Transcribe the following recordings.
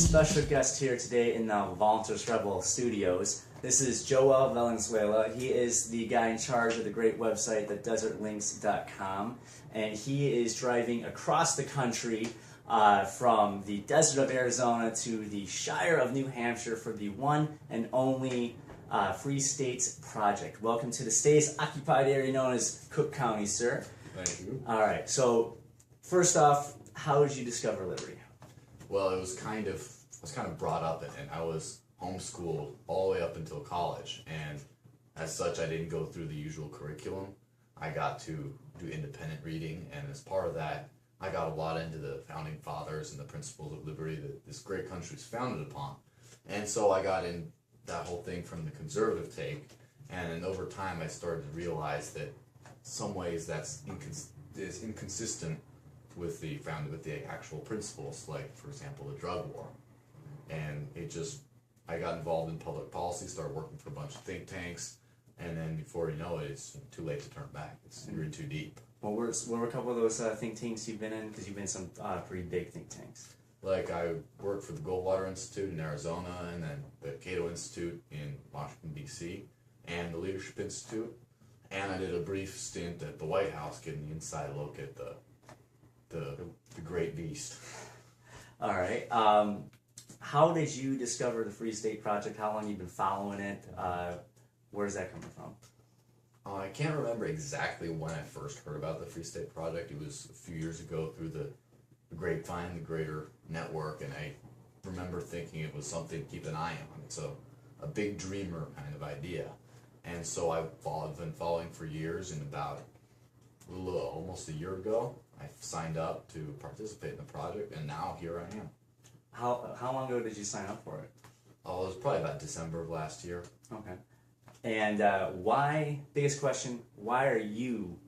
special guest here today in the Voluntaryist Rebel Studios. This is Joel Valenzuela. He is the guy in charge of the great website, the desertlynx.com, and he is driving across the country from the desert of Arizona to the shire of New Hampshire for the one and only Free States Project. Welcome to the state's occupied area known as Cook County, sir. Thank you. All right, so first off, how did you discover liberty? Well, I was kind of brought up in it. I was homeschooled all the way up until college, and as such, I didn't go through the usual curriculum. I got to do independent reading, and as part of that, I got a lot into the founding fathers and the principles of liberty that this great country is founded upon. And so I got in that whole thing from the conservative take, and then over time, I started to realize that some ways that's inconsistent with the actual principles, like for example the drug war. And I got involved in public policy, started working for a bunch of think tanks, and then before you know it, it's too late to turn back. You're in too deep. What were a couple of those think tanks you've been in? Because you've been in some pretty big think tanks. Like I worked for the Goldwater Institute in Arizona, and then the Cato Institute in Washington D.C., and the Leadership Institute, and I did a brief stint at the White House, getting the inside look at the great beast. All right. How did you discover the Free State Project? How long have you been following it? Where's that coming from? I can't remember exactly when I first heard about the Free State Project. It was a few years ago through the grapevine, the greater network, and I remember thinking it was something to keep an eye on. It's a big dreamer kind of idea. And so I've been following for years, and about almost a year ago, I signed up to participate in the project, and now here I am. How long ago did you sign up for it? Oh, it was probably about December of last year. Okay. And why? Biggest question: why are you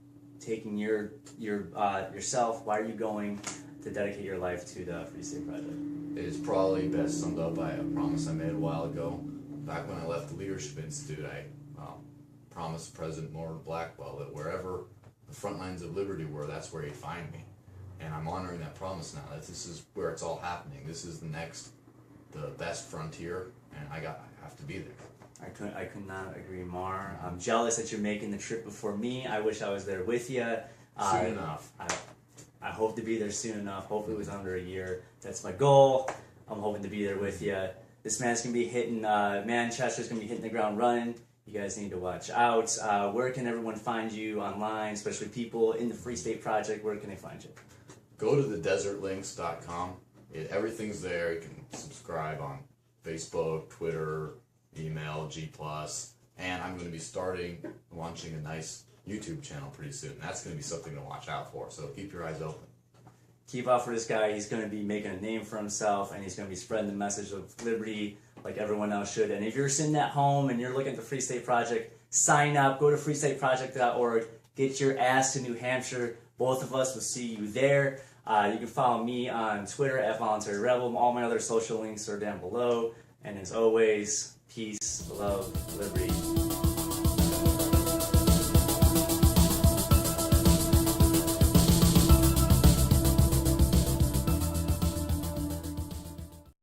taking yourself? Why are you going to dedicate your life to the Free State Project? It is probably best summed up by a promise I made a while ago. Back when I left the Leadership Institute, I promised President Moore Blackwell that wherever the front lines of liberty were, that's where he'd find me. And I'm honoring that promise now. That this is where it's all happening. This is the best frontier, and I have to be there. I could not agree more. I'm jealous that you're making the trip before me. I wish I was there with you. Soon enough. I hope to be there soon enough. Hopefully it was under a year. That's my goal. I'm hoping to be there with you. This man's going to be hitting, Manchester's going to be hitting the ground running. You guys need to watch out. Where can everyone find you online, especially people in the Free State Project? Where can they find you? Go to the desertlynx.com. Everything's there. You can subscribe on Facebook, Twitter, email, G+. And I'm going to be launching a nice YouTube channel pretty soon. That's going to be something to watch out for, so keep your eyes open. Keep out for this guy. He's going to be making a name for himself, and he's going to be spreading the message of liberty like everyone else should. And if you're sitting at home and you're looking at the Free State Project, sign up. Go to freestateproject.org. Get your ass to New Hampshire. Both of us will see you there. You can follow me on Twitter at Voluntary Rebel. All my other social links are down below. And as always, peace, love, liberty.